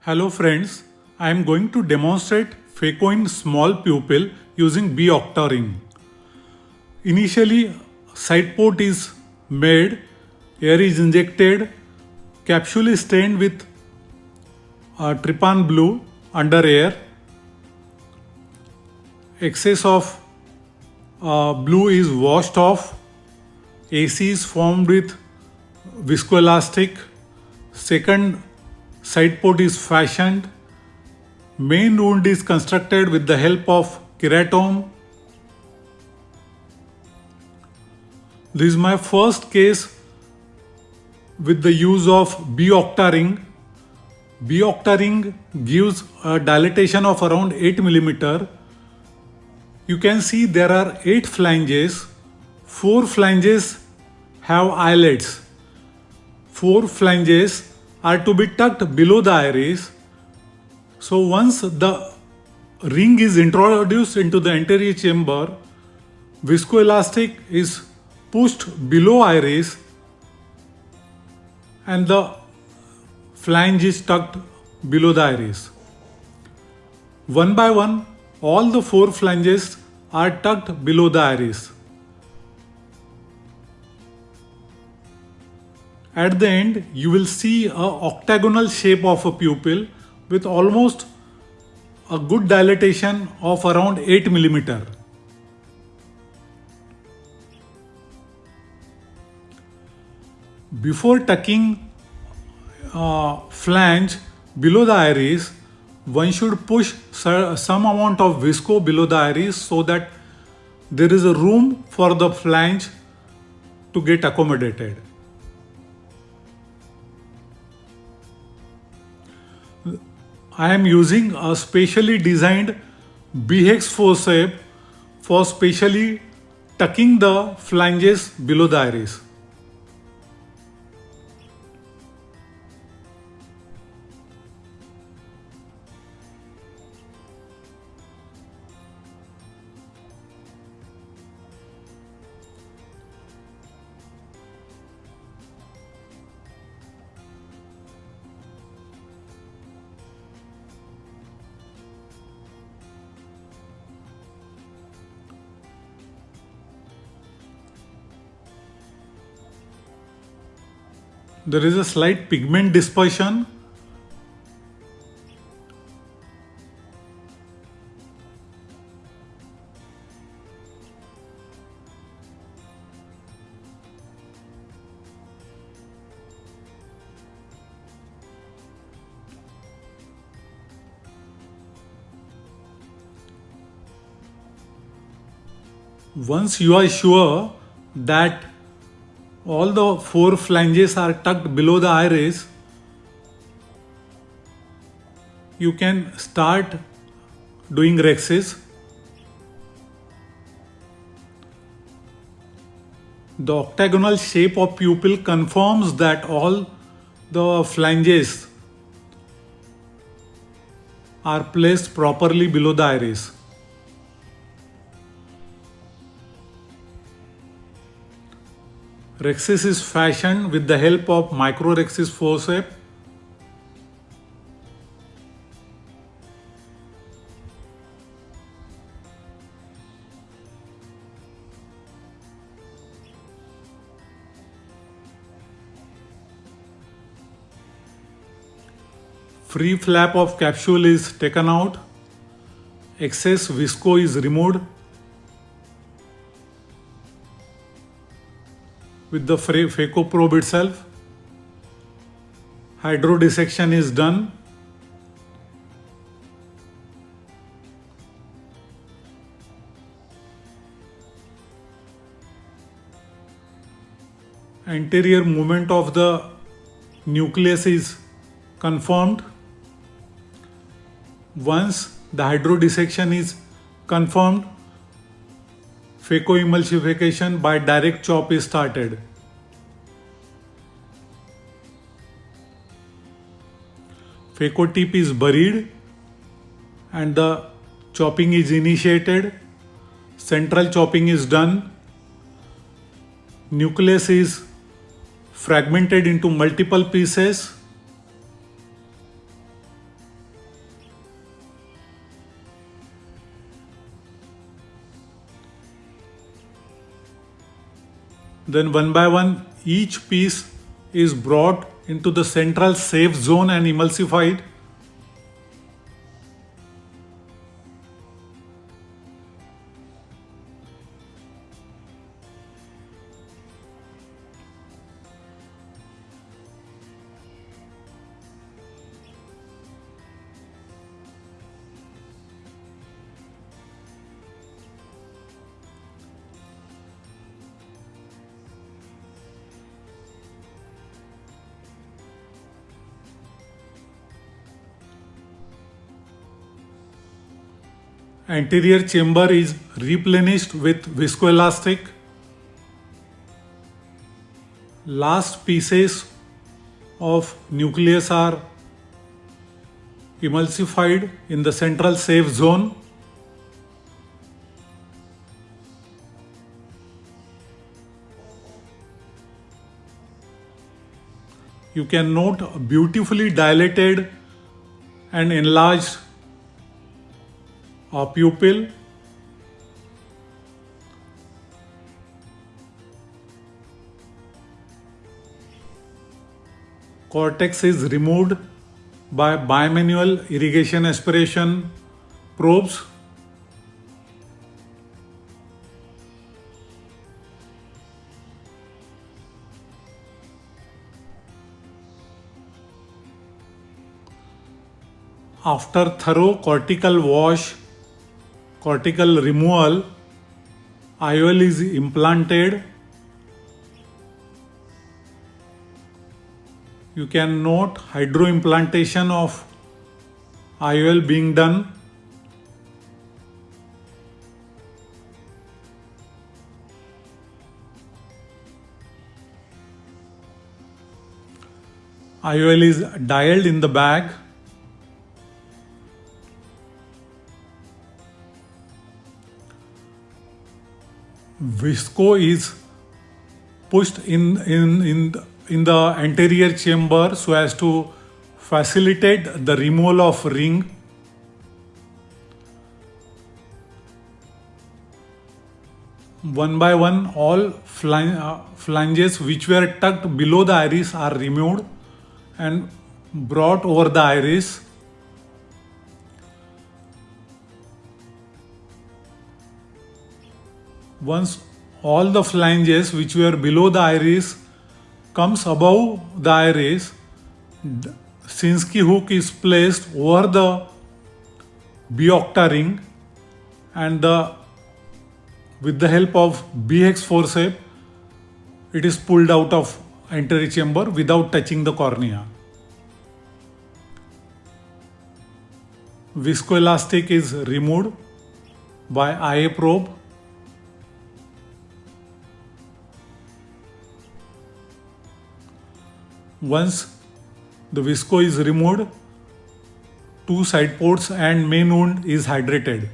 Hello friends, I am going to demonstrate Phaco in small pupil using B OCTA ring. Initially, side port is made, air is injected, capsule is stained with trypan blue under air. Excess of blue is washed off. AC is formed with viscoelastic. Second side port is fashioned. Main wound is constructed with the help of keratome. This is my first case with the use of B OCTA ring. B OCTA ring gives a dilatation of around 8 mm. You can see there are 8 flanges. 4 flanges have eyelets. 4 flanges are to be tucked below the iris. So once the ring is introduced into the anterior chamber, viscoelastic is pushed below iris and the flange is tucked below the iris. One by one, all the 4 flanges are tucked below the iris. At the end, you will see a octagonal shape of a pupil with almost a good dilatation of around 8 mm. Before tucking flange below the iris, one should push some amount of visco below the iris so that there is a room for the flange to get accommodated. I am using a specially designed BHEX forceps for specially tucking the flanges below the iris. There is a slight pigment dispersion. Once you are sure that all the 4 flanges are tucked below the iris, you can start doing rhexis. The octagonal shape of pupil confirms that all the flanges are placed properly below the iris. Rhexis is fashioned with the help of micro-rhexis forceps. Free flap of capsule is taken out. Excess visco is removed with the Phaco probe itself. Hydrodissection is done. Anterior movement of the nucleus is confirmed. Once the hydrodissection is confirmed, Phaco emulsification by direct chop is started. Phaco tip is buried and the chopping is initiated. Central chopping is done. Nucleus is fragmented into multiple pieces. Then one by one, each piece is brought into the central safe zone and emulsified. Anterior chamber is replenished with viscoelastic. Last pieces of nucleus are emulsified in the central safe zone. You can note a beautifully dilated and enlarged pupil. Cortex is removed by bimanual irrigation aspiration probes. After thorough cortical wash, cortical removal, IOL is implanted. You can note hydroimplantation of IOL being done. IOL is dialed in the bag. Visco is pushed in the anterior chamber so as to facilitate the removal of ring. One by one, all flanges which were tucked below the iris are removed and brought over the iris. Once all the flanges which were below the iris comes above the iris, Sinski hook is placed over the B OCTA ring and with the help of BX forceps, it is pulled out of anterior chamber without touching the cornea. Viscoelastic is removed by IA probe. Once the visco is removed, two side ports and main wound is hydrated.